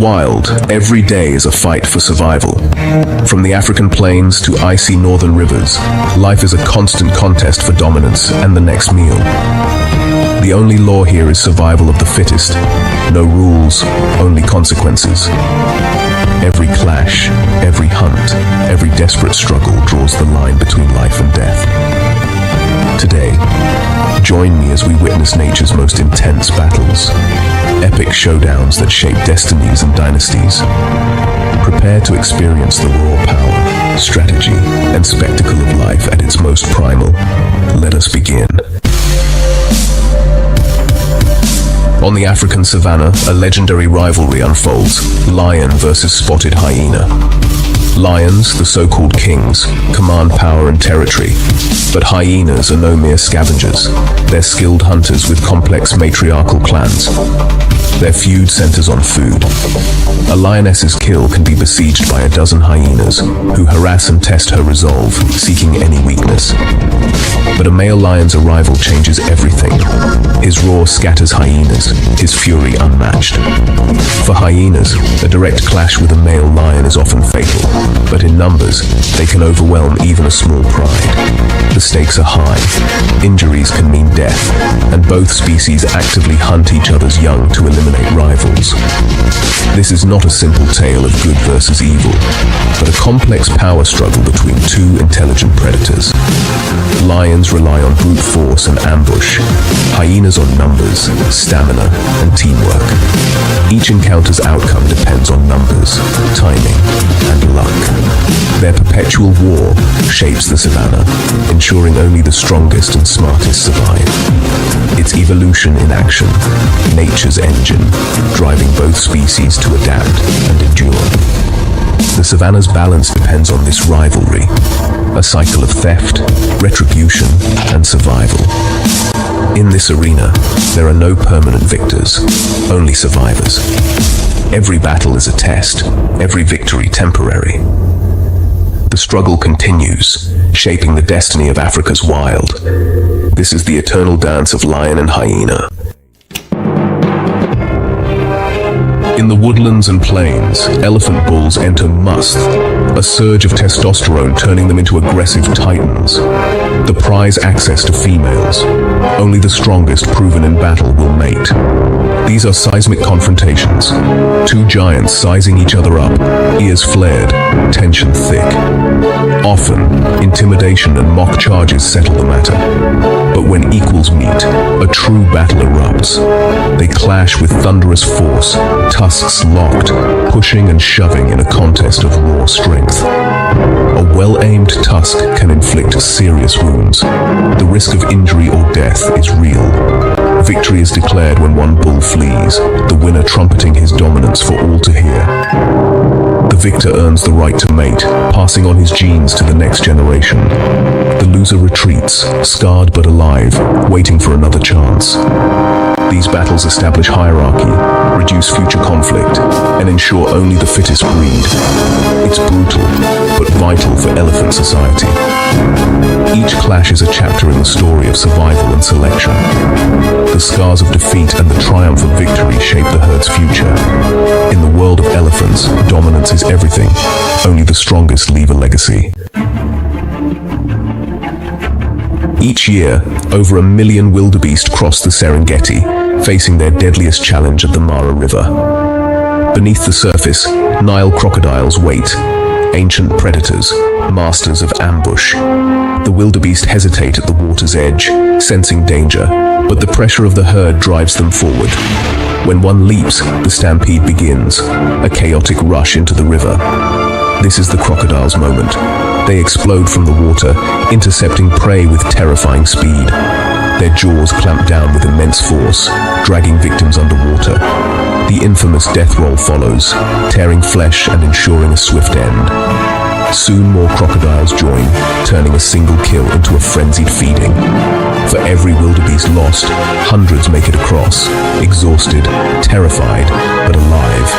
wild, every day is a fight for survival. From the African plains to icy northern rivers, life is a constant contest for dominance and the next meal. The only law here is survival of the fittest. No rules, only consequences. Every clash, every hunt, every desperate struggle draws the line between life and death. Today, join me as we witness nature's most intense battles, epic showdowns that shape destinies and dynasties. Prepare to experience the raw power, strategy, and spectacle of life at its most primal. Let us begin. On the African savannah, a legendary rivalry unfolds: lion versus spotted hyena. Lions, the so-called kings, command power and territory, but hyenas are no mere scavengers. They're skilled hunters with complex matriarchal clans. Their feud centers on food. A lioness's kill can be besieged by a dozen hyenas, who harass and test her resolve, seeking any weakness. But a male lion's arrival changes everything. His roar scatters hyenas, his fury unmatched. For hyenas, a direct clash with a male lion is often fatal, but in numbers, they can overwhelm even a small pride. The stakes are high, injuries can mean death, and both species actively hunt each other's young to eliminate rivals. This is not a simple tale of good versus evil, but a complex power struggle between two intelligent predators. Lions rely on brute force and ambush, hyenas on numbers, stamina, and teamwork. Each encounter's outcome depends on numbers, timing, and luck. Their perpetual war shapes the savannah, ensuring only the strongest and smartest survive. It's evolution in action, nature's engine, driving both species to adapt and endure. The savannah's balance depends on this rivalry, a cycle of theft, retribution, and survival. In this arena, there are no permanent victors, only survivors. Every battle is a test, every victory temporary. The struggle continues, shaping the destiny of Africa's wild. This is the eternal dance of lion and hyena. In the woodlands and plains, elephant bulls enter musth, a surge of testosterone turning them into aggressive titans. The prize access to females. Only the strongest proven in battle will mate. These are seismic confrontations. Two giants sizing each other up, ears flared, tension thick. Often, intimidation and mock charges settle the matter. But when equals meet, a true battle erupts. They clash with thunderous force, tusks locked, pushing and shoving in a contest of raw strength. A well-aimed tusk can inflict serious wounds. The risk of injury or death is real. Victory is declared when one bull flees, the winner trumpeting his dominance for all to hear. The victor earns the right to mate, passing on his genes to the next generation. The loser retreats, scarred but alive, waiting for another chance. These battles establish hierarchy, reduce future conflict, and ensure only the fittest breed. It's brutal, but vital for elephant society. Each clash is a chapter in the story of survival and selection. The scars of defeat and the triumph of victory shape the herd's future. In the world of elephants, dominance is everything. Only the strongest leave a legacy. Each year, over 1 million wildebeest cross the Serengeti, facing their deadliest challenge at the Mara River. Beneath the surface, Nile crocodiles wait, ancient predators, masters of ambush. The wildebeest hesitate at the water's edge, sensing danger, but the pressure of the herd drives them forward. When one leaps, the stampede begins, a chaotic rush into the river. This is the crocodile's moment. They explode from the water, intercepting prey with terrifying speed. Their jaws clamp down with immense force, dragging victims underwater. The infamous death roll follows, tearing flesh and ensuring a swift end. Soon more crocodiles join, turning a single kill into a frenzied feeding. For every wildebeest lost, hundreds make it across, exhausted, terrified, but alive.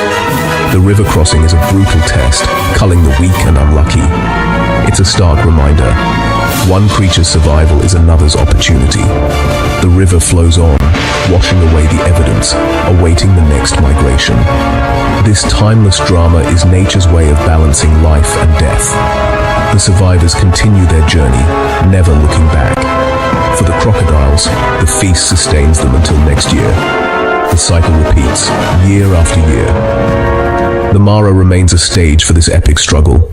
The river crossing is a brutal test, culling the weak and unlucky. It's a stark reminder. One creature's survival is another's opportunity. The river flows on, washing away the evidence, awaiting the next migration. This timeless drama is nature's way of balancing life and death. The survivors continue their journey, never looking back. For the crocodiles, the feast sustains them until next year. The cycle repeats, year after year. The Mara remains a stage for this epic struggle.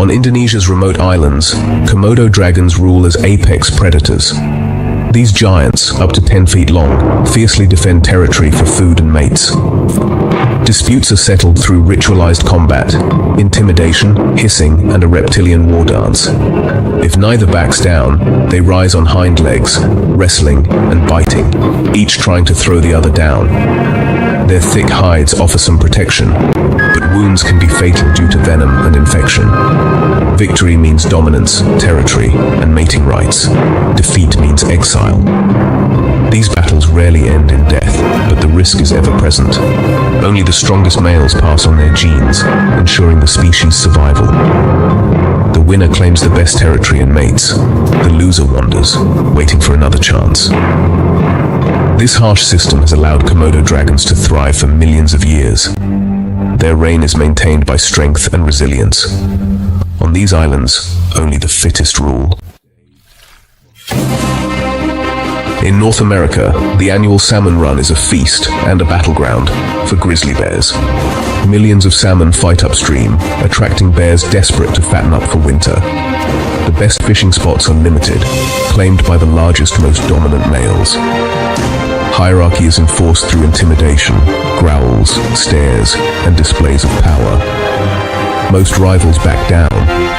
On Indonesia's remote islands, Komodo dragons rule as apex predators. These giants, up to 10 feet long, fiercely defend territory for food and mates. Disputes are settled through ritualized combat, intimidation, hissing, and a reptilian war dance. If neither backs down, they rise on hind legs, wrestling and biting, each trying to throw the other down. Their thick hides offer some protection, but wounds can be fatal due to venom and infection. Victory means dominance, territory, and mating rights. Defeat means exile. These battles rarely end in death, but the risk is ever present. Only the strongest males pass on their genes, ensuring the species' survival. The winner claims the best territory and mates. The loser wanders, waiting for another chance. This harsh system has allowed Komodo dragons to thrive for millions of years. Their reign is maintained by strength and resilience. On these islands, only the fittest rule. In North America, the annual salmon run is a feast and a battleground for grizzly bears. Millions of salmon fight upstream, attracting bears desperate to fatten up for winter. The best fishing spots are limited, claimed by the largest, most dominant males. Hierarchy is enforced through intimidation, growls, stares, and displays of power. Most rivals back down,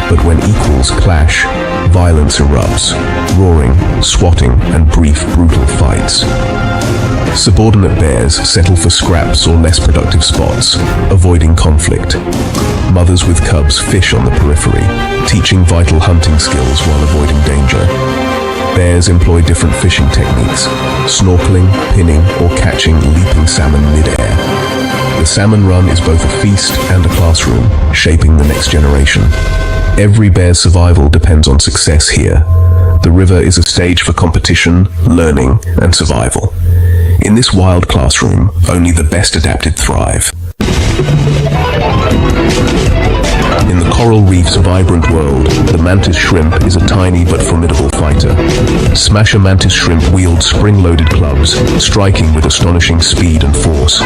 but when equals clash, violence erupts, roaring, swatting, and brief, brutal fights. Subordinate bears settle for scraps or less productive spots, avoiding conflict. Mothers with cubs fish on the periphery, teaching vital hunting skills while avoiding danger. Bears employ different fishing techniques, snorkeling, pinning, or catching leaping salmon mid-air. The salmon run is both a feast and a classroom, shaping the next generation. Every bear's survival depends on success here. The river is a stage for competition, learning, and survival. In this wild classroom, only the best adapted thrive. In the coral reef's vibrant world, the mantis shrimp is a tiny but formidable fighter. Smasher mantis shrimp wield spring-loaded clubs, striking with astonishing speed and force.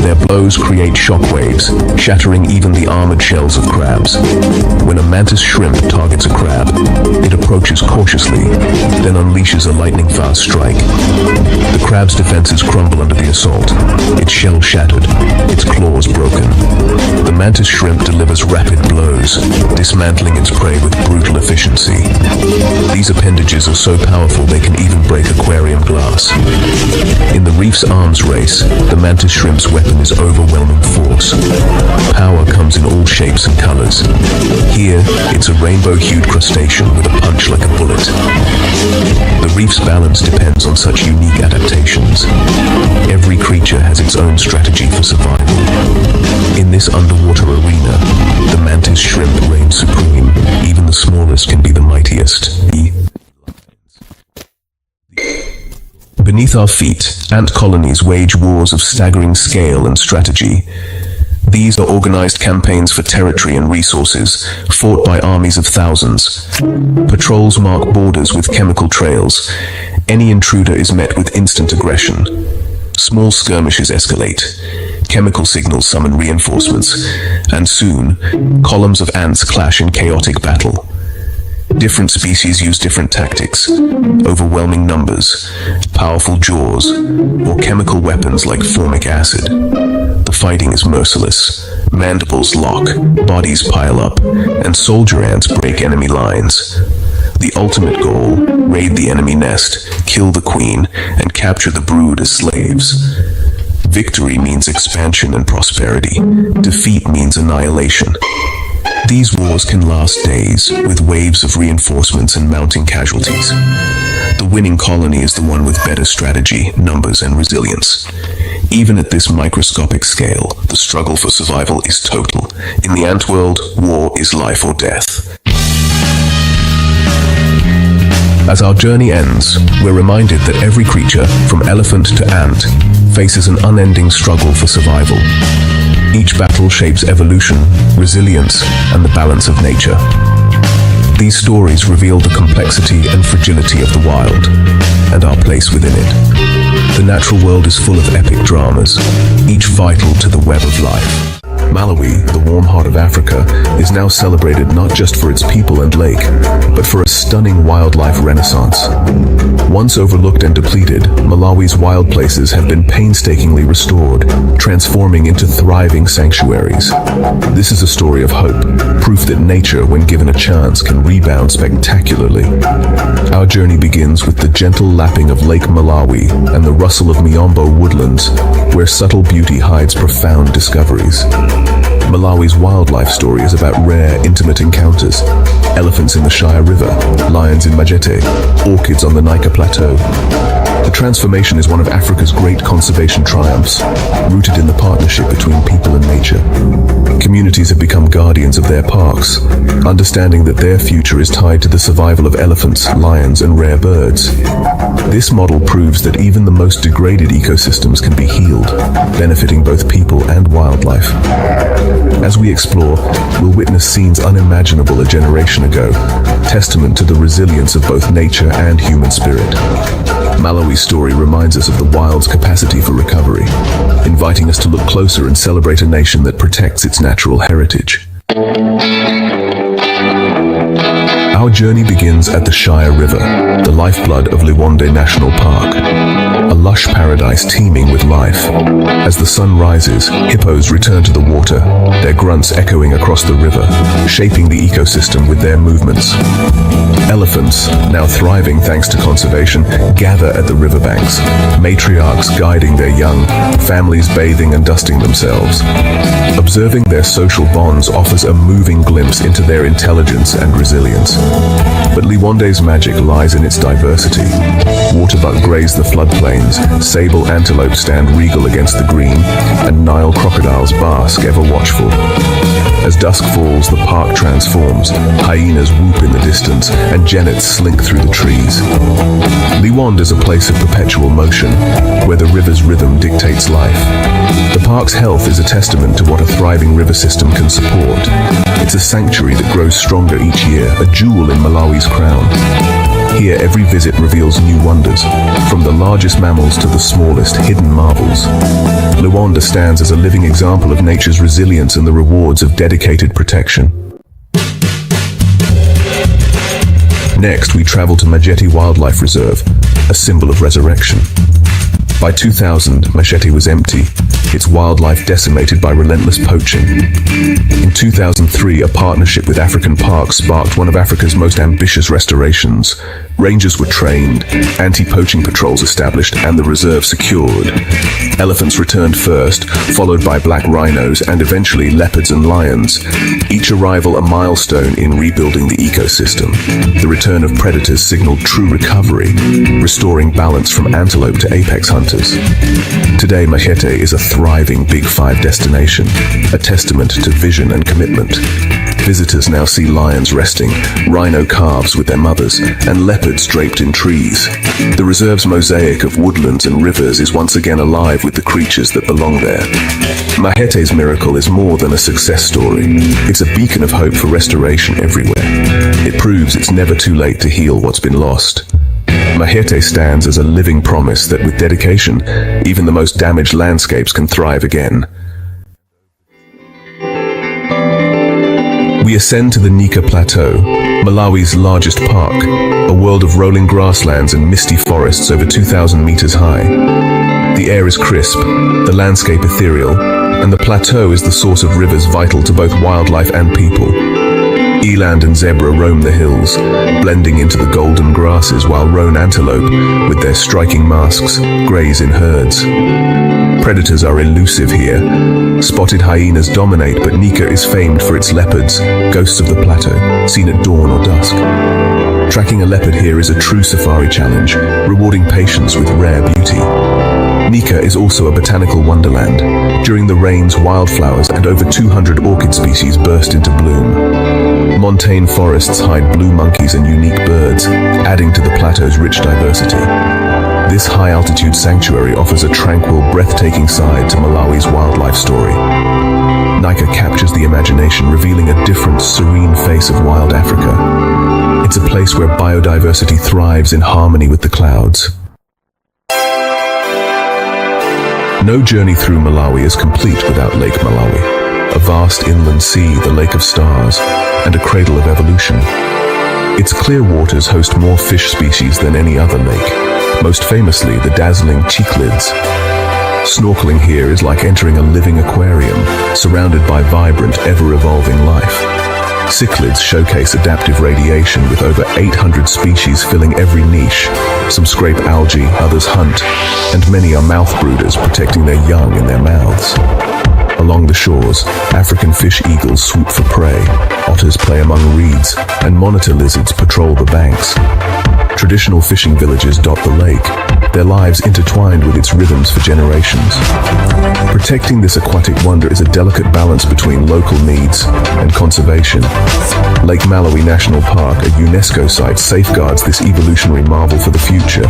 Their blows create shockwaves, shattering even the armored shells of crabs. When a mantis shrimp targets a crab, it approaches cautiously, then unleashes a lightning-fast strike. The crab's defenses crumble under the assault, its shell shattered, its claws broken. The mantis shrimp delivers rapid blows, dismantling its prey with brutal efficiency. These appendages are so powerful they can even break aquarium glass. In the reef's arms race, the mantis shrimp's weapon is overwhelming force. Power comes in all shapes and colors. Here, it's a rainbow-hued crustacean with a punch like a bullet. The reef's balance depends on such unique adaptations. Every creature has its own strategy for survival. In this underwater arena, the mantis shrimp reigns supreme. Even the smallest can be the mightiest. Beneath our feet, ant colonies wage wars of staggering scale and strategy. These are organized campaigns for territory and resources, fought by armies of thousands. Patrols mark borders with chemical trails. Any intruder is met with instant aggression. Small skirmishes escalate. Chemical signals summon reinforcements, and soon, columns of ants clash in chaotic battle. Different species use different tactics, overwhelming numbers, powerful jaws, or chemical weapons like formic acid. The fighting is merciless. Mandibles lock, bodies pile up, and soldier ants break enemy lines. The ultimate goal, raid the enemy nest, kill the queen, and capture the brood as slaves. Victory means expansion and prosperity. Defeat means annihilation. These wars can last days, with waves of reinforcements and mounting casualties. The winning colony is the one with better strategy, numbers, and resilience. Even at this microscopic scale, the struggle for survival is total. In the ant world, war is life or death. As our journey ends, we're reminded that every creature, from elephant to ant, faces an unending struggle for survival. Each battle shapes evolution, resilience, and the balance of nature. These stories reveal the complexity and fragility of the wild, and our place within it. The natural world is full of epic dramas, each vital to the web of life. Malawi, the warm heart of Africa, is now celebrated not just for its people and lake, but for a stunning wildlife renaissance. Once overlooked and depleted, Malawi's wild places have been painstakingly restored, transforming into thriving sanctuaries. This is a story of hope, proof that nature, when given a chance, can rebound spectacularly. Our journey begins with the gentle lapping of Lake Malawi and the rustle of Miombo woodlands, where subtle beauty hides profound discoveries. Malawi's wildlife story is about rare, intimate encounters. Elephants in the Shire River, lions in Majestic, orchids on the Nika Plateau. The transformation is one of Africa's great conservation triumphs, rooted in the partnership between people and nature. Communities have become guardians of their parks, understanding that their future is tied to the survival of elephants, lions, and rare birds. This model proves that even the most degraded ecosystems can be healed, benefiting both people and wildlife. As we explore, we'll witness scenes unimaginable a generation ago, testament to the resilience of both nature and human spirit. Malawi's story reminds us of the wild's capacity for recovery, inviting us to look closer and celebrate a nation that protects its natural heritage. Our journey begins at the Shire River, the lifeblood of Liwonde National Park, a lush paradise teeming with life. As the sun rises, hippos return to the water, their grunts echoing across the river, shaping the ecosystem with their movements. Elephants, now thriving thanks to conservation, gather at the riverbanks, matriarchs guiding their young, families bathing and dusting themselves. Observing their social bonds offers a moving glimpse into their intelligence and resilience. But Liwonde's magic lies in its diversity. Waterbuck graze the floodplains, sable antelope stand regal against the green, and Nile crocodiles bask ever watchful. As dusk falls, the park transforms. Hyenas whoop in the distance, and jennets slink through the trees. Liwonde is a place of perpetual motion, where the river's rhythm dictates life. The park's health is a testament to what a thriving river system can support. It's a sanctuary that grows stronger each year, a jewel in Malawi's crown. Here, every visit reveals new wonders, from the largest mammals to the smallest hidden marvels. Liwonde stands as a living example of nature's resilience and the rewards of dedicated protection. Next, we travel to Majestic Wildlife Reserve, a symbol of resurrection. By 2000, Majestic was empty, its wildlife decimated by relentless poaching. In 2003, a partnership with African Parks sparked one of Africa's most ambitious restorations. Rangers were trained, anti-poaching patrols established, and the reserve secured. Elephants returned first, followed by black rhinos, and eventually leopards and lions, each arrival a milestone in rebuilding the ecosystem. The return of predators signaled true recovery, restoring balance from antelope to apex hunters. Today, Majestic is a thriving Big Five destination, a testament to vision and commitment. Visitors now see lions resting, rhino calves with their mothers, and leopards draped in trees. The reserve's mosaic of woodlands and rivers is once again alive with the creatures that belong there. Majestic's miracle is more than a success story. It's a beacon of hope for restoration everywhere. It proves it's never too late to heal what's been lost. Majestic stands as a living promise that with dedication, even the most damaged landscapes can thrive again. We ascend to the Nika Plateau, Malawi's largest park, a world of rolling grasslands and misty forests over 2,000 meters high. The air is crisp, the landscape ethereal, and the plateau is the source of rivers vital to both wildlife and people. Eland and zebra roam the hills, blending into the golden grasses, while roan antelope, with their striking masks, graze in herds. Predators are elusive here. Spotted hyenas dominate, but Nika is famed for its leopards, ghosts of the plateau, seen at dawn or dusk. Tracking a leopard here is a true safari challenge, rewarding patience with rare beauty. Nika is also a botanical wonderland. During the rains, wildflowers and over 200 orchid species burst into bloom. Montane forests hide blue monkeys and unique birds, adding to the plateau's rich diversity. This high-altitude sanctuary offers a tranquil, breathtaking side to Malawi's wildlife story. Nika captures the imagination, revealing a different, serene face of wild Africa. It's a place where biodiversity thrives in harmony with the clouds. No journey through Malawi is complete without Lake Malawi, a vast inland sea, the Lake of Stars, and a cradle of evolution. Its clear waters host more fish species than any other lake, most famously the dazzling cichlids. Snorkeling here is like entering a living aquarium, surrounded by vibrant, ever-evolving life. Cichlids showcase adaptive radiation with over 800 species filling every niche. Some scrape algae, others hunt, and many are mouth brooders protecting their young in their mouths. Along the shores, African fish eagles swoop for prey, otters play among reeds, and monitor lizards patrol the banks. Traditional fishing villages dot the lake, their lives intertwined with its rhythms for generations. Protecting this aquatic wonder is a delicate balance between local needs and conservation. Lake Malawi National Park, a UNESCO site, safeguards this evolutionary marvel for the future.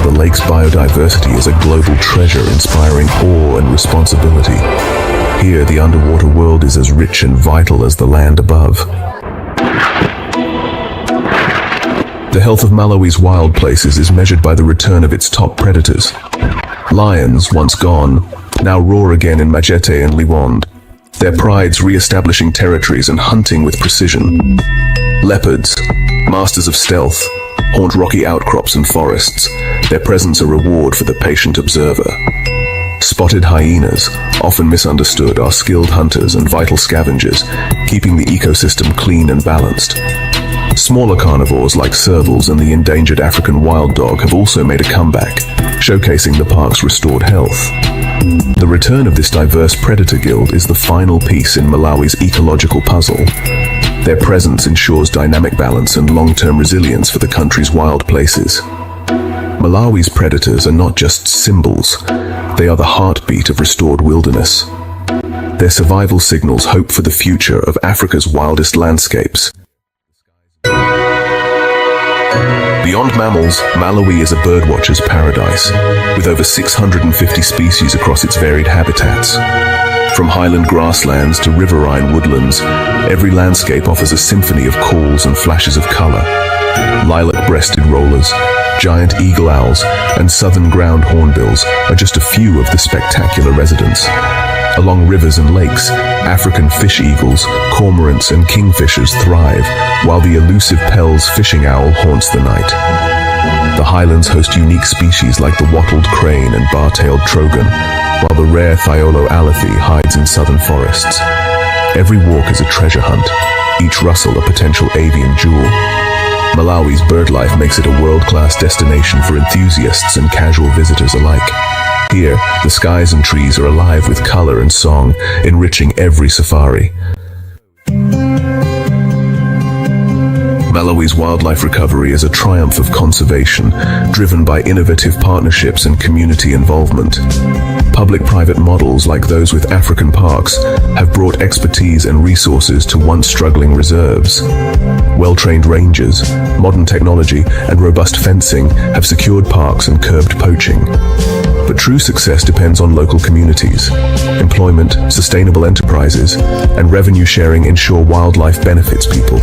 The lake's biodiversity is a global treasure, inspiring awe and responsibility. Here, the underwater world is as rich and vital as the land above. The health of Malawi's wild places is measured by the return of its top predators. Lions, once gone, now roar again in Majestic and Liwonde, their prides re-establishing territories and hunting with precision. Leopards, masters of stealth, haunt rocky outcrops and forests, their presence a reward for the patient observer. Spotted hyenas, often misunderstood, are skilled hunters and vital scavengers, keeping the ecosystem clean and balanced. Smaller carnivores like servals and the endangered African wild dog have also made a comeback, showcasing the park's restored health. The return of this diverse predator guild is the final piece in Malawi's ecological puzzle. Their presence ensures dynamic balance and long-term resilience for the country's wild places. Malawi's predators are not just symbols, they are the heartbeat of restored wilderness. Their survival signals hope for the future of Africa's wildest landscapes. Beyond mammals, Malawi is a birdwatcher's paradise, with over 650 species across its varied habitats. From highland grasslands to riverine woodlands, every landscape offers a symphony of calls and flashes of color. Lilac-breasted rollers, giant eagle owls, and southern ground hornbills are just a few of the spectacular residents. Along rivers and lakes, African fish eagles, cormorants, and kingfishers thrive, while the elusive Pell's fishing owl haunts the night. The highlands host unique species like the wattled crane and bar-tailed trogon, while the rare Thiolo alathi hides in southern forests. Every walk is a treasure hunt, each rustle a potential avian jewel. Malawi's birdlife makes it a world-class destination for enthusiasts and casual visitors alike. Here, the skies and trees are alive with color and song, enriching every safari. Malawi's wildlife recovery is a triumph of conservation, driven by innovative partnerships and community involvement. Public-private models like those with African parks have brought expertise and resources to once struggling reserves. Well-trained rangers, modern technology, and robust fencing have secured parks and curbed poaching. But true success depends on local communities. Employment, sustainable enterprises, and revenue sharing ensure wildlife benefits people.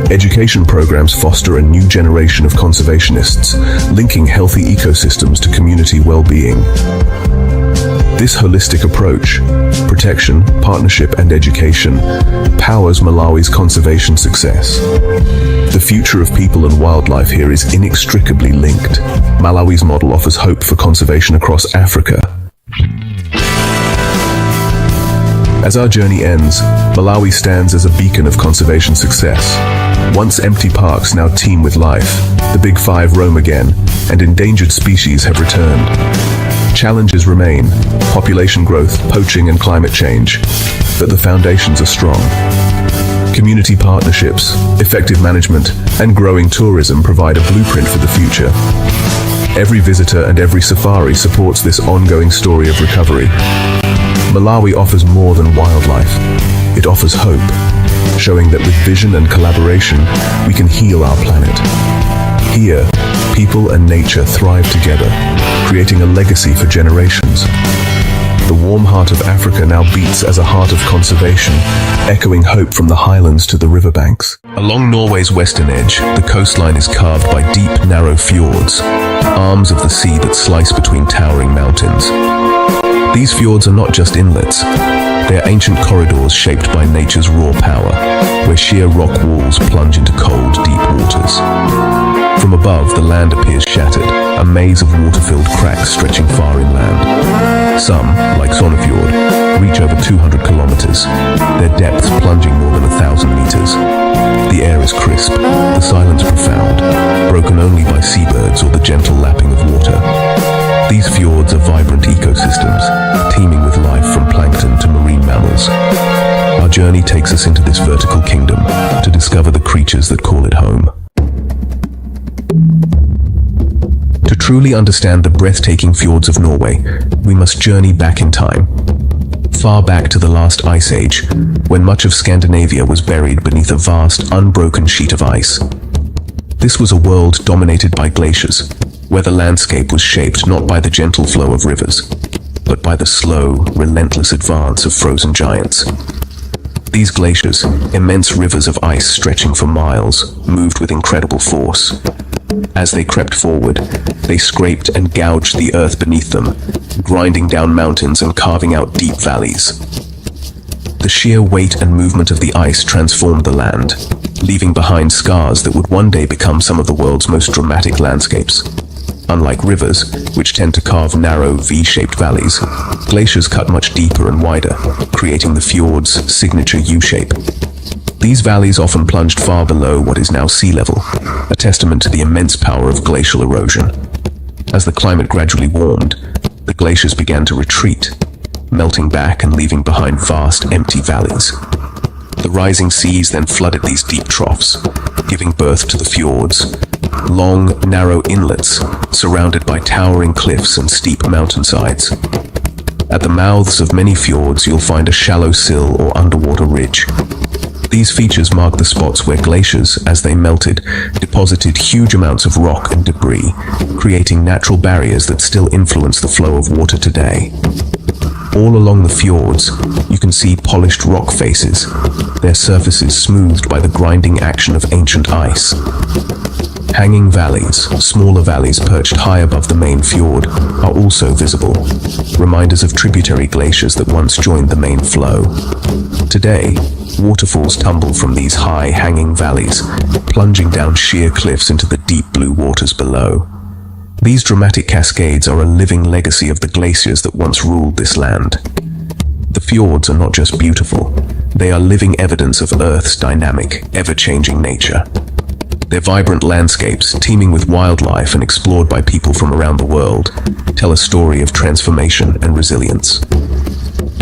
Education programs foster a new generation of conservationists, linking healthy ecosystems to community well-being. This holistic approach, protection, partnership, and education, powers Malawi's conservation success. The future of people and wildlife here is inextricably linked. Malawi's model offers hope for conservation across Africa. As our journey ends, Malawi stands as a beacon of conservation success. Once empty parks now teem with life, the Big Five roam again, and endangered species have returned. Challenges remain: population growth, poaching, and climate change, but the foundations are strong. Community partnerships, effective management, and growing tourism provide a blueprint for the future. Every visitor and every safari supports this ongoing story of recovery. Malawi offers more than wildlife. It offers hope, showing that with vision and collaboration, we can heal our planet. Here, people and nature thrive together, creating a legacy for generations. The warm heart of Africa now beats as a heart of conservation, echoing hope from the highlands to the riverbanks. Along Norway's western edge, the coastline is carved by deep, narrow fjords, arms of the sea that slice between towering mountains. These fjords are not just inlets. They are ancient corridors shaped by nature's raw power, where sheer rock walls plunge into cold, deep waters. From above, the land appears shattered, a maze of water-filled cracks stretching far inland. Some, like Sonnefjord, reach over 200 kilometers, their depths plunging more than 1,000 meters. The air is crisp, the silence profound, broken only by seabirds or the gentle lapping of water. These fjords are vibrant ecosystems, teeming with life from plankton to marine mammals. Our journey takes us into this vertical kingdom to discover the creatures that call it home. To truly understand the breathtaking fjords of Norway, we must journey back in time. Far back to the last ice age, when much of Scandinavia was buried beneath a vast, unbroken sheet of ice. This was a world dominated by glaciers, where the landscape was shaped not by the gentle flow of rivers, but by the slow, relentless advance of frozen giants. These glaciers, immense rivers of ice stretching for miles, moved with incredible force. As they crept forward, they scraped and gouged the earth beneath them, grinding down mountains and carving out deep valleys. The sheer weight and movement of the ice transformed the land, leaving behind scars that would one day become some of the world's most dramatic landscapes. Unlike rivers, which tend to carve narrow, V-shaped valleys, glaciers cut much deeper and wider, creating the fjord's signature U-shape. These valleys often plunged far below what is now sea level, a testament to the immense power of glacial erosion. As the climate gradually warmed, the glaciers began to retreat, melting back and leaving behind vast, empty valleys. The rising seas then flooded these deep troughs, giving birth to the fjords, long, narrow inlets surrounded by towering cliffs and steep mountainsides. At the mouths of many fjords, you'll find a shallow sill or underwater ridge. These features mark the spots where glaciers, as they melted, deposited huge amounts of rock and debris, creating natural barriers that still influence the flow of water today. All along the fjords, you can see polished rock faces, their surfaces smoothed by the grinding action of ancient ice. Hanging valleys, smaller valleys perched high above the main fjord, are also visible, reminders of tributary glaciers that once joined the main flow. Today, waterfalls tumble from these high, hanging valleys, plunging down sheer cliffs into the deep blue waters below. These dramatic cascades are a living legacy of the glaciers that once ruled this land. The fjords are not just beautiful, they are living evidence of Earth's dynamic, ever-changing nature. Their vibrant landscapes, teeming with wildlife and explored by people from around the world, tell a story of transformation and resilience.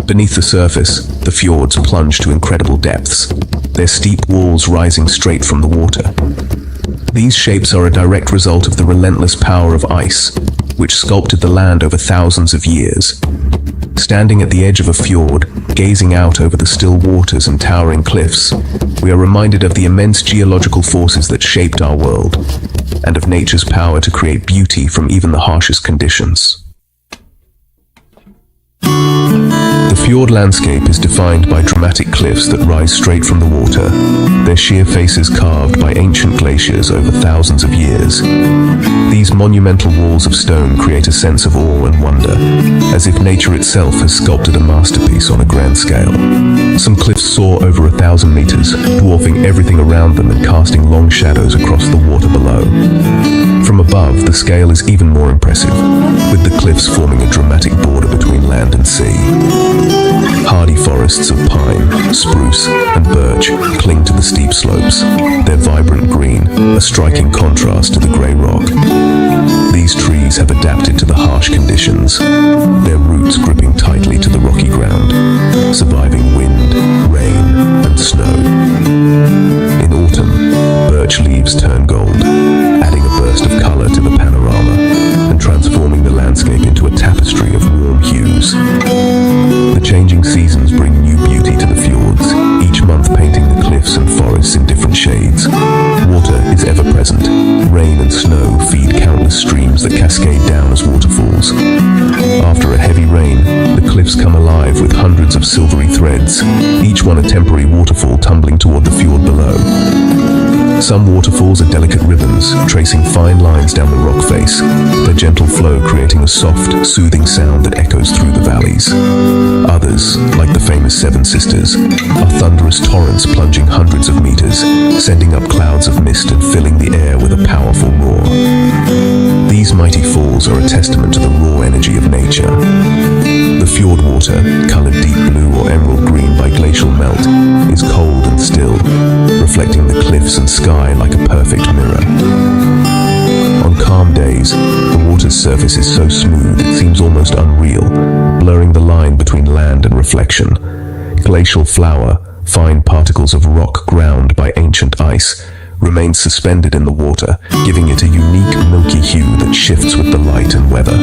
Beneath the surface, the fjords plunge to incredible depths, their steep walls rising straight from the water. These shapes are a direct result of the relentless power of ice, which sculpted the land over thousands of years. Standing at the edge of a fjord, gazing out over the still waters and towering cliffs, we are reminded of the immense geological forces that shaped our world, and of nature's power to create beauty from even the harshest conditions. The fjord landscape is defined by dramatic cliffs that rise straight from the water, their sheer faces carved by ancient glaciers over thousands of years. These monumental walls of stone create a sense of awe and wonder, as if nature itself has sculpted a masterpiece on a grand scale. Some cliffs soar over 1,000 meters, dwarfing everything around them and casting long shadows across the water below. From above, the scale is even more impressive, with the cliffs forming a dramatic border between land and sea. Hardy forests of pine, spruce, and birch cling to the steep slopes, their vibrant green a striking contrast to the grey rock. These trees have adapted to the harsh conditions, their roots gripping tightly to the rocky ground, surviving wind, rain, and snow. In autumn, birch leaves turn gold, adding a burst of colour to the panorama and transforming the landscape into a tapestry of warm hues. The changing seasons bring new beauty to the fjords, each month painting the cliffs and forests in different shades. Water is ever present. Rain and snow feed countless endless streams that cascade down as waterfalls. After a heavy rain, the cliffs come alive with hundreds of silvery threads, each one a temporary waterfall tumbling toward the fjord below. Some waterfalls are delicate ribbons, tracing fine lines down the rock face, their gentle flow creating a soft, soothing sound that echoes through the valleys. Others, like the famous Seven Sisters, are thunderous torrents plunging hundreds of meters, sending up clouds of mist and filling the air with a powerful roar. These mighty falls are a testament to the raw energy of nature. The fjord water, colored deep blue or emerald green by glacial melt, is cold and still, reflecting the cliffs and sky like a perfect mirror. On calm days, the water's surface is so smooth it seems almost unreal, blurring the line between land and reflection. Glacial flour, fine particles of rock ground by ancient ice, remains suspended in the water, giving it a unique milky hue that shifts with the light and weather.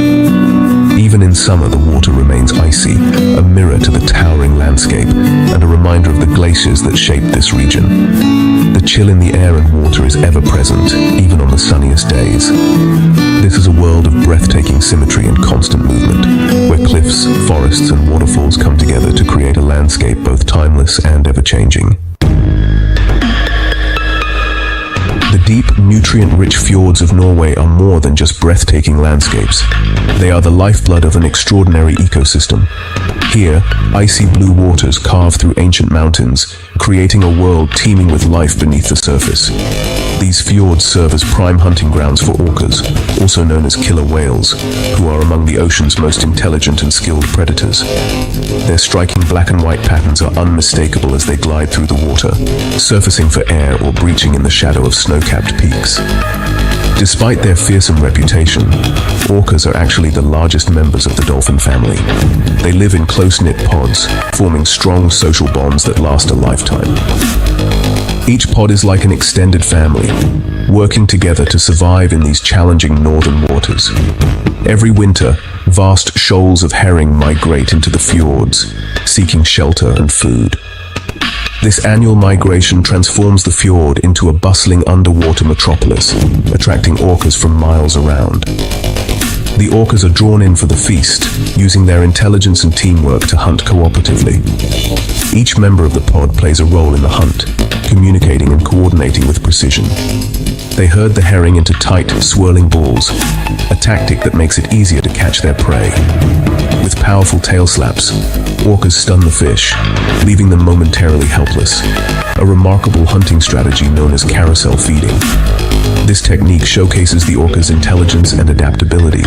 Even in summer, the water remains icy, a mirror to the towering landscape and a reminder of the glaciers that shaped this region. The chill in the air and water is ever present, even on the sunniest days. This is a world of breathtaking symmetry and constant movement, where cliffs, forests and waterfalls come together to create a landscape both timeless and ever-changing. The deep, nutrient-rich fjords of Norway are more than just breathtaking landscapes. They are the lifeblood of an extraordinary ecosystem. Here, icy blue waters carve through ancient mountains, creating a world teeming with life beneath the surface. These fjords serve as prime hunting grounds for orcas, also known as killer whales, who are among the ocean's most intelligent and skilled predators. Their striking black and white patterns are unmistakable as they glide through the water, surfacing for air or breaching in the shadow of snow-capped peaks. Despite their fearsome reputation, orcas are actually the largest members of the dolphin family. They live in close-knit pods, forming strong social bonds that last a lifetime. Each pod is like an extended family, working together to survive in these challenging northern waters. Every winter, vast shoals of herring migrate into the fjords, seeking shelter and food. This annual migration transforms the fjord into a bustling underwater metropolis, attracting orcas from miles around. The orcas are drawn in for the feast, using their intelligence and teamwork to hunt cooperatively. Each member of the pod plays a role in the hunt, communicating and coordinating with precision. They herd the herring into tight, swirling balls, a tactic that makes it easier to catch their prey. With powerful tail slaps, orcas stun the fish, leaving them momentarily helpless, a remarkable hunting strategy known as carousel feeding. This technique showcases the orcas' intelligence and adaptability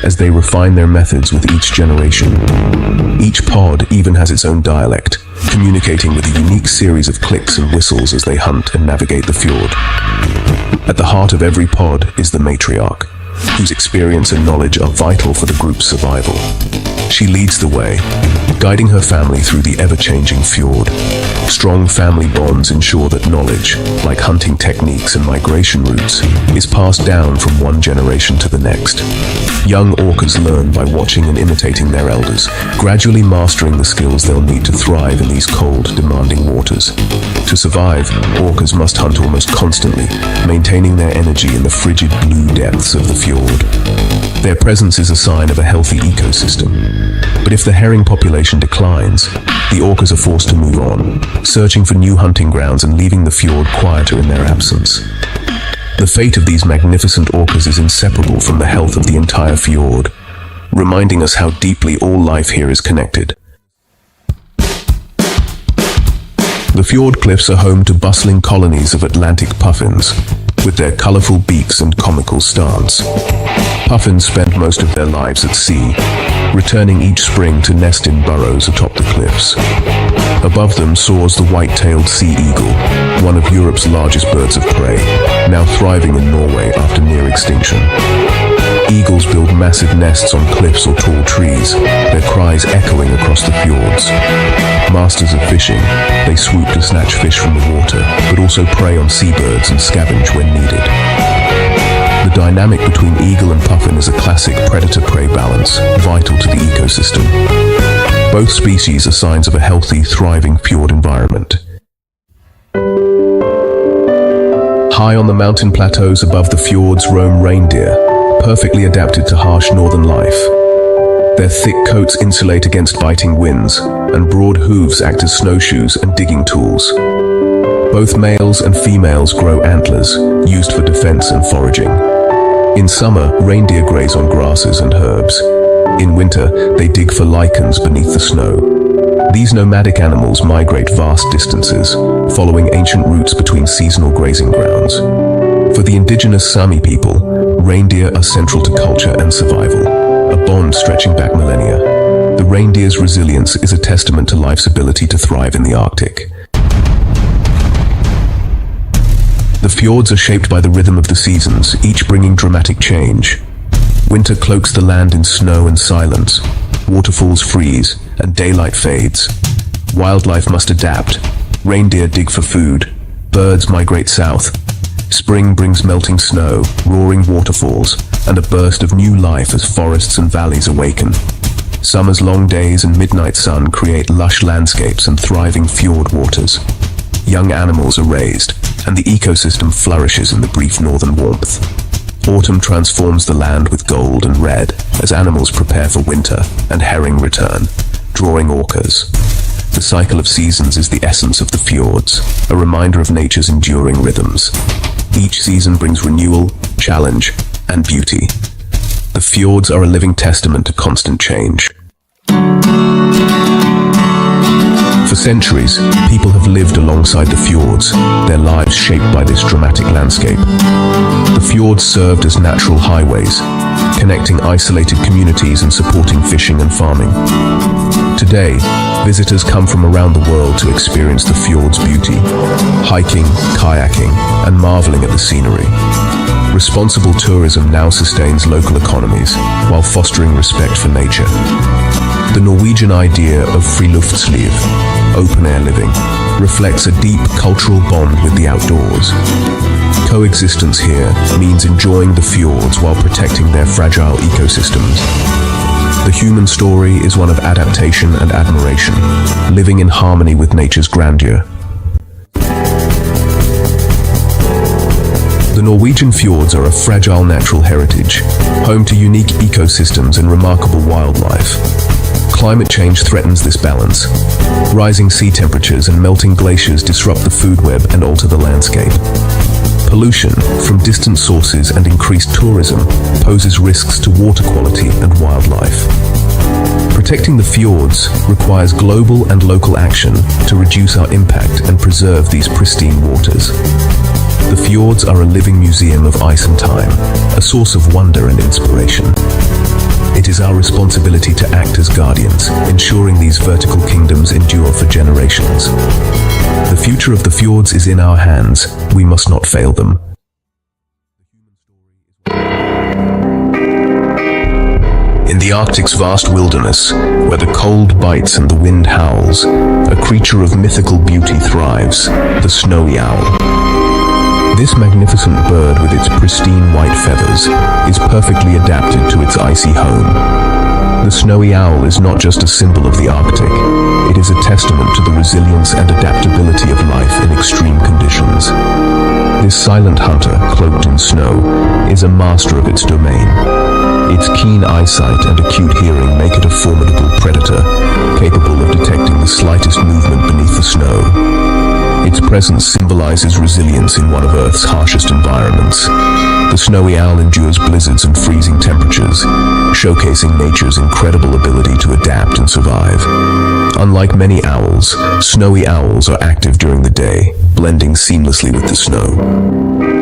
as they refine their methods with each generation. Each pod even has its own dialect, communicating with a unique series of clicks and whistles as they hunt and navigate the fjord. At the heart of every pod is the matriarch, whose experience and knowledge are vital for the group's survival. She leads the way, guiding her family through the ever-changing fjord. Strong family bonds ensure that knowledge, like hunting techniques and migration routes, is passed down from one generation to the next. Young orcas learn by watching and imitating their elders, gradually mastering the skills they'll need to thrive in these cold, demanding waters. To survive, orcas must hunt almost constantly, maintaining their energy in the frigid blue depths of the fjord. Their presence is a sign of a healthy ecosystem. But if the herring population declines, the orcas are forced to move on, searching for new hunting grounds and leaving the fjord quieter in their absence. The fate of these magnificent orcas is inseparable from the health of the entire fjord, reminding us how deeply all life here is connected. The fjord cliffs are home to bustling colonies of Atlantic puffins, with their colorful beaks and comical stance. Puffins spend most of their lives at sea, returning each spring to nest in burrows atop the cliffs. Above them soars the white-tailed sea eagle, one of Europe's largest birds of prey, now thriving in Norway after near extinction. Eagles build massive nests on cliffs or tall trees, their cries echoing across the fjords. Masters of fishing, they swoop to snatch fish from the water, but also prey on seabirds and scavenge when needed. The dynamic between eagle and puffin is a classic predator-prey balance, vital to the ecosystem. Both species are signs of a healthy, thriving fjord environment. High on the mountain plateaus above the fjords roam reindeer, perfectly adapted to harsh northern life. Their thick coats insulate against biting winds, and broad hooves act as snowshoes and digging tools. Both males and females grow antlers, used for defense and foraging. In summer, reindeer graze on grasses and herbs. In winter, they dig for lichens beneath the snow. These nomadic animals migrate vast distances, following ancient routes between seasonal grazing grounds. For the indigenous Sami people, reindeer are central to culture and survival, a bond stretching back millennia. The reindeer's resilience is a testament to life's ability to thrive in the Arctic. The fjords are shaped by the rhythm of the seasons, each bringing dramatic change. Winter cloaks the land in snow and silence. Waterfalls freeze, and daylight fades. Wildlife must adapt. Reindeer dig for food. Birds migrate south. Spring brings melting snow, roaring waterfalls, and a burst of new life as forests and valleys awaken. Summer's long days and midnight sun create lush landscapes and thriving fjord waters. Young animals are raised, and the ecosystem flourishes in the brief northern warmth. Autumn transforms the land with gold and red as animals prepare for winter and herring return, drawing orcas. The cycle of seasons is the essence of the fjords, a reminder of nature's enduring rhythms. Each season brings renewal, challenge, and beauty. The fjords are a living testament to constant change. For centuries, people have lived alongside the fjords, their lives shaped by this dramatic landscape. The fjords served as natural highways, connecting isolated communities and supporting fishing and farming. Today, visitors come from around the world to experience the fjord's beauty, hiking, kayaking, and marveling at the scenery. Responsible tourism now sustains local economies while fostering respect for nature. The Norwegian idea of friluftsliv, open-air living, reflects a deep cultural bond with the outdoors. Coexistence here means enjoying the fjords while protecting their fragile ecosystems. The human story is one of adaptation and admiration, living in harmony with nature's grandeur. The Norwegian fjords are a fragile natural heritage, home to unique ecosystems and remarkable wildlife. Climate change threatens this balance. Rising sea temperatures and melting glaciers disrupt the food web and alter the landscape. Pollution from distant sources and increased tourism poses risks to water quality and wildlife. Protecting the fjords requires global and local action to reduce our impact and preserve these pristine waters. The fjords are a living museum of ice and time, a source of wonder and inspiration. It is our responsibility to act as guardians, ensuring these vertical kingdoms endure for generations. The future of the fjords is in our hands. We must not fail them. In the Arctic's vast wilderness, where the cold bites and the wind howls, a creature of mythical beauty thrives, the snowy owl. This magnificent bird with its pristine white feathers is perfectly adapted to its icy home. The snowy owl is not just a symbol of the Arctic, it is a testament to the resilience and adaptability of life in extreme conditions. This silent hunter, cloaked in snow, is a master of its domain. Its keen eyesight and acute hearing make it a formidable predator, capable of detecting the slightest movement beneath the snow. Its presence symbolizes resilience in one of Earth's harshest environments. The snowy owl endures blizzards and freezing temperatures, showcasing nature's incredible ability to adapt and survive. Unlike many owls, snowy owls are active during the day, blending seamlessly with the snow.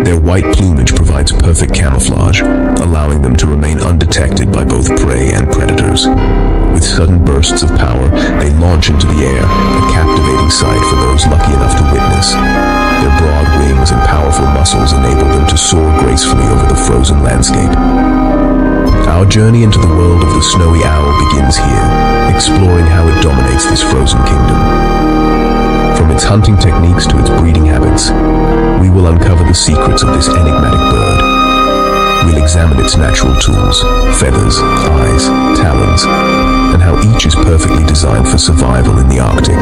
Their white plumage provides perfect camouflage, allowing them to remain undetected by both prey and predators. With sudden bursts of power, they launch into the air, a captivating sight for those lucky enough to witness. Their broad wings and powerful muscles enable them to soar gracefully over the frozen landscape. Our journey into the world of the snowy owl begins here, exploring how it dominates this frozen kingdom. From its hunting techniques to its breeding habits, we will uncover the secrets of this enigmatic bird. We'll examine its natural tools, feathers, eyes, talons, and how each is perfectly designed for survival in the Arctic.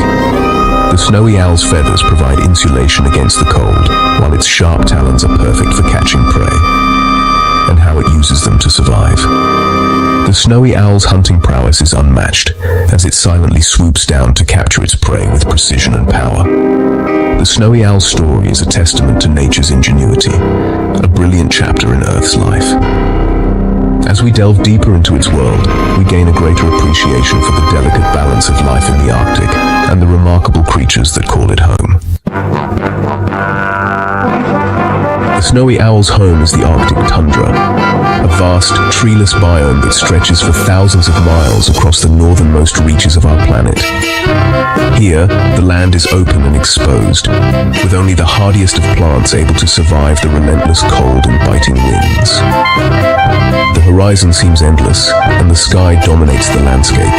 The snowy owl's feathers provide insulation against the cold, while its sharp talons are perfect for catching prey. and how it uses them to survive. The snowy owl's hunting prowess is unmatched, as it silently swoops down to capture its prey with precision and power. The snowy owl's story is a testament to nature's ingenuity, a brilliant chapter in Earth's life. As we delve deeper into its world, we gain a greater appreciation for the delicate balance of life in the Arctic and the remarkable creatures that call it home. The snowy owl's home is the Arctic tundra, a vast, treeless biome that stretches for thousands of miles across the northernmost reaches of our planet. Here, the land is open and exposed, with only the hardiest of plants able to survive the relentless cold and biting winds. The horizon seems endless, and the sky dominates the landscape,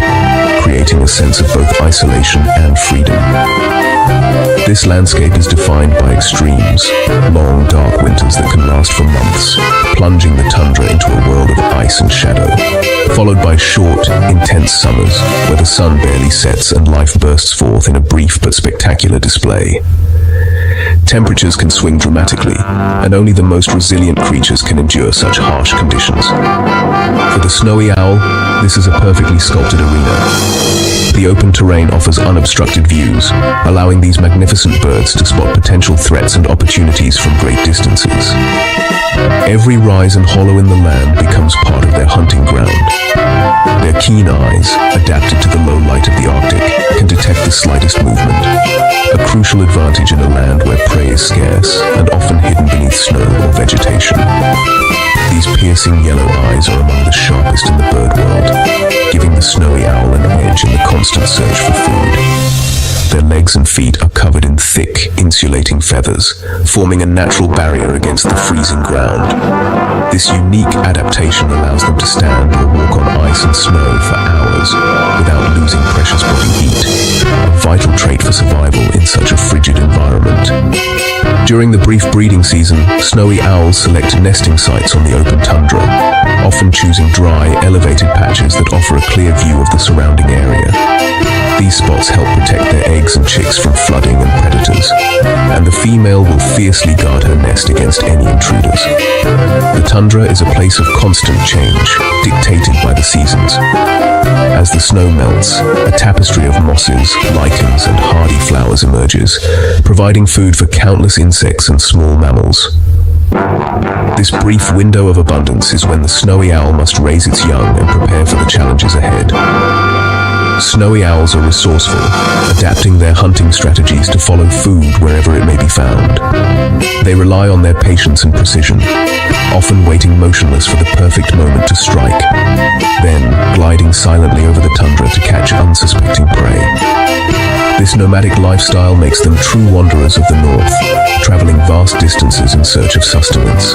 creating a sense of both isolation and freedom. This landscape is defined by extremes, long, dark winters that can last for months, plunging the tundra into a world of ice and shadow, followed by short, intense summers where the sun barely sets and life bursts forth in a brief but spectacular display. Temperatures can swing dramatically, and only the most resilient creatures can endure such harsh conditions. For the snowy owl, this is a perfectly sculpted arena. The open terrain offers unobstructed views, allowing these magnificent birds to spot potential threats and opportunities from great distances. Every rise and hollow in the land becomes part of their hunting ground. Their keen eyes, adapted to the low light of the Arctic, can detect the slightest movement, a crucial advantage in a land where prey is scarce and often hidden beneath snow or vegetation. These piercing yellow eyes are among the sharpest in the bird world, giving the snowy owl an edge in the constant search for food. Their legs and feet are covered in thick, insulating feathers, forming a natural barrier against the freezing ground. This unique adaptation allows them to stand or walk on ice and snow for hours without losing precious body heat, a vital trait for survival in such a frigid environment. During the brief breeding season, snowy owls select nesting sites on the open tundra, often choosing dry, elevated patches that offer a clear view of the surrounding area. These spots help protect their eggs and chicks from flooding and predators, and the female will fiercely guard her nest against any intruders. The tundra is a place of constant change, dictated by the seasons. As the snow melts, a tapestry of mosses, lichens, and hardy flowers emerges, providing food for countless insects and small mammals. This brief window of abundance is when the snowy owl must raise its young and prepare for the challenges ahead. Snowy owls are resourceful, adapting their hunting strategies to follow food wherever it may be found. They rely on their patience and precision, often waiting motionless for the perfect moment to strike, then gliding silently over the tundra to catch unsuspecting prey. This nomadic lifestyle makes them true wanderers of the north, traveling vast distances in search of sustenance.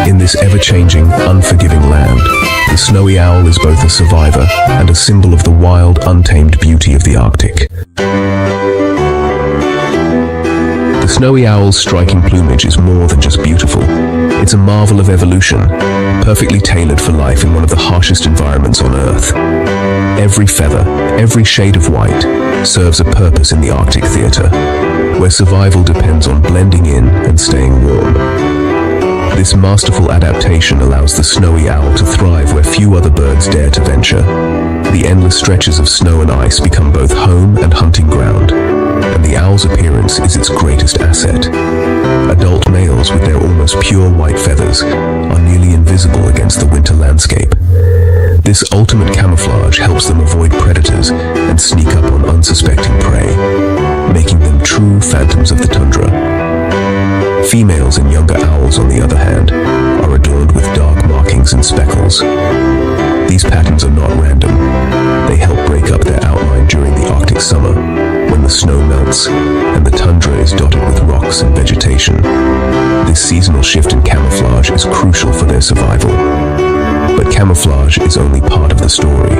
In this ever-changing, unforgiving land, the snowy owl is both a survivor and a symbol of the wild, untamed beauty of the Arctic. The snowy owl's striking plumage is more than just beautiful. It's a marvel of evolution, perfectly tailored for life in one of the harshest environments on Earth. Every feather, every shade of white, serves a purpose in the Arctic theater, where survival depends on blending in and staying warm. This masterful adaptation allows the snowy owl to thrive where few other birds dare to venture. The endless stretches of snow and ice become both home and hunting ground, and the owl's appearance is its greatest asset. Adult males with their almost pure white feathers are nearly invisible against the winter landscape. This ultimate camouflage helps them avoid predators and sneak up on unsuspecting prey, making them true phantoms of the tundra. Females and younger owls, on the other hand, are adorned with dark markings and speckles. These patterns are not random. They help break up their outline during the Arctic summer, when the snow melts and the tundra is dotted with rocks and vegetation. This seasonal shift in camouflage is crucial for their survival. But camouflage is only part of the story.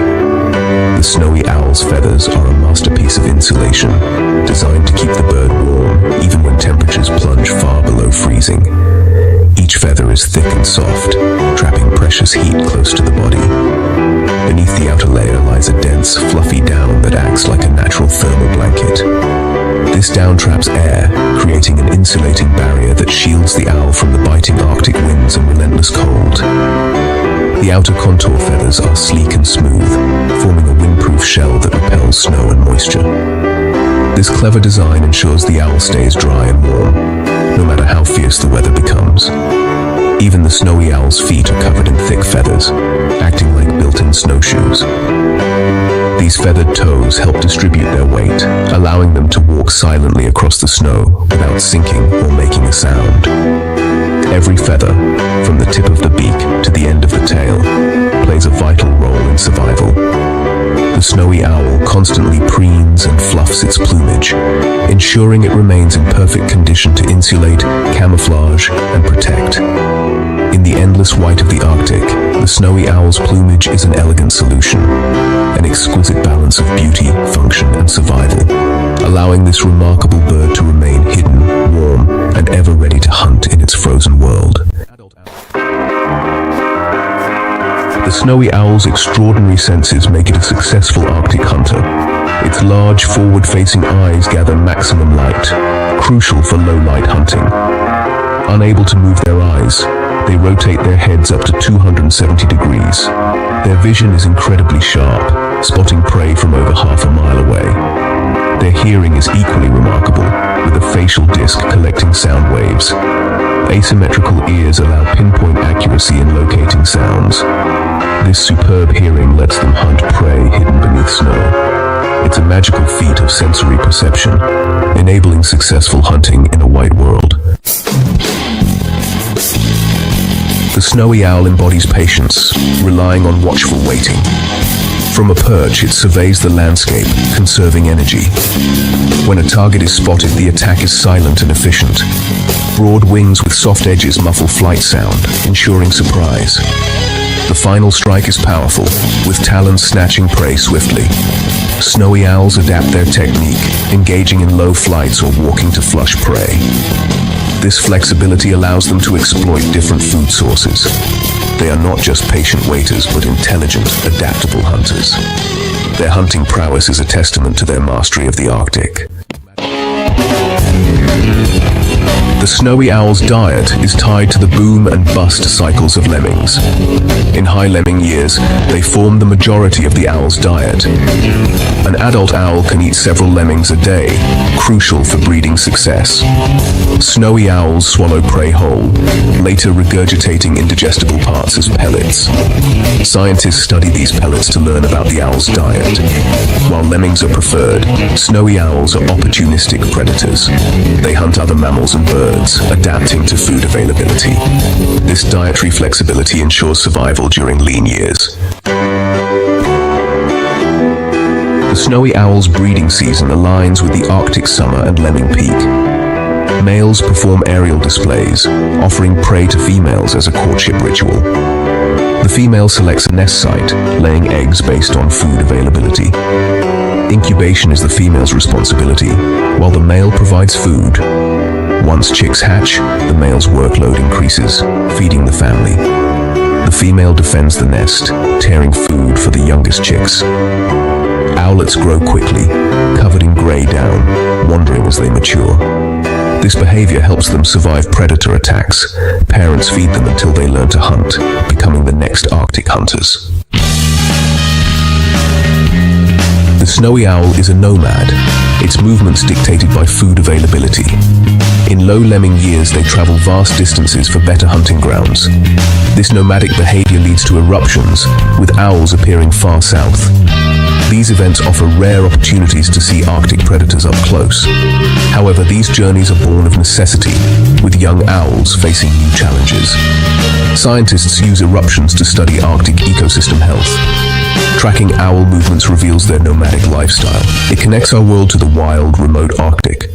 The snowy owl's feathers are a masterpiece of insulation, designed to keep the bird warm even when temperatures plunge far below freezing. Each feather is thick and soft, trapping precious heat close to the body. Beneath the outer layer lies a dense, fluffy down that acts like a natural thermal blanket. This down traps air, creating an insulating barrier that shields the owl from the biting Arctic winds winds and relentless cold. The outer contour feathers are sleek and smooth, forming a windproof shell that repels snow and moisture. This clever design ensures the owl stays dry and warm, no matter how fierce the weather becomes. Even the snowy owl's feet are covered in thick feathers, acting like built-in snowshoes. These feathered toes help distribute their weight, allowing them to walk silently across the snow without sinking or making a sound. Every feather, from the tip of the beak to the end of the tail, plays a vital role in survival. The snowy owl constantly preens and fluffs its plumage, ensuring it remains in perfect condition to insulate, camouflage, and protect. In the endless white of the Arctic, the snowy owl's plumage is an elegant solution, an exquisite balance of beauty, function, and survival, allowing this remarkable bird to remain hidden, warm, and ever ready to hunt in its frozen world. The snowy owl's extraordinary senses make it a successful Arctic hunter. Its large, forward-facing eyes gather maximum light, crucial for low-light hunting. Unable to move their eyes, they rotate their heads up to 270 degrees. Their vision is incredibly sharp, spotting prey from over half a mile away. Their hearing is equally remarkable, with a facial disc collecting sound waves. Asymmetrical ears allow pinpoint accuracy in locating sounds. This superb hearing lets them hunt prey hidden beneath snow. It's a magical feat of sensory perception, enabling successful hunting in a white world. The snowy owl embodies patience, relying on watchful waiting. From a perch, it surveys the landscape, conserving energy. When a target is spotted, the attack is silent and efficient. Broad wings with soft edges muffle flight sound, ensuring surprise. The final strike is powerful, with talons snatching prey swiftly. Snowy owls adapt their technique, engaging in low flights or walking to flush prey. This flexibility allows them to exploit different food sources. They are not just patient waiters, but intelligent, adaptable hunters. Their hunting prowess is a testament to their mastery of the Arctic. The snowy owl's diet is tied to the boom and bust cycles of lemmings. In high lemming years, they form the majority of the owl's diet. An adult owl can eat several lemmings a day, crucial for breeding success. Snowy owls swallow prey whole, later regurgitating indigestible parts as pellets. Scientists study these pellets to learn about the owl's diet. While lemmings are preferred, snowy owls are opportunistic predators. They hunt other mammals and birds, adapting to food availability. This dietary flexibility ensures survival during lean years. The snowy owl's breeding season aligns with the Arctic summer and lemming peak. Males perform aerial displays, offering prey to females as a courtship ritual. The female selects a nest site, laying eggs based on food availability. Incubation is the female's responsibility, while the male provides food. Once chicks hatch, the male's workload increases, feeding the family. The female defends the nest, tearing food for the youngest chicks. Owlets grow quickly, covered in grey down, wandering as they mature. This behavior helps them survive predator attacks. Parents feed them until they learn to hunt, becoming the next Arctic hunters. The snowy owl is a nomad, its movements dictated by food availability. In low lemming years, they travel vast distances for better hunting grounds. This nomadic behavior leads to eruptions, with owls appearing far south. These events offer rare opportunities to see Arctic predators up close. However, these journeys are born of necessity, with young owls facing new challenges. Scientists use eruptions to study Arctic ecosystem health. Tracking owl movements reveals their nomadic lifestyle. It connects our world to the wild, remote Arctic.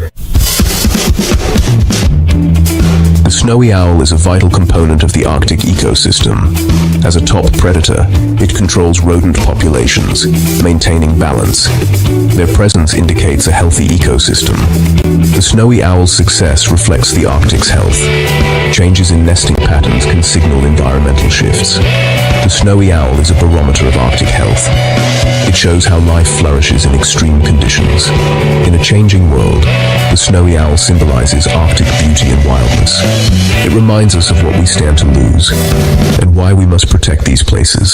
The snowy owl is a vital component of the Arctic ecosystem. As a top predator, it controls rodent populations, maintaining balance. Their presence indicates a healthy ecosystem. The snowy owl's success reflects the Arctic's health. Changes in nesting patterns can signal environmental shifts. The snowy owl is a barometer of Arctic health. It shows how life flourishes in extreme conditions. In a changing world, The snowy owl symbolizes Arctic beauty and wildness. It reminds us of what we stand to lose and why we must protect these places.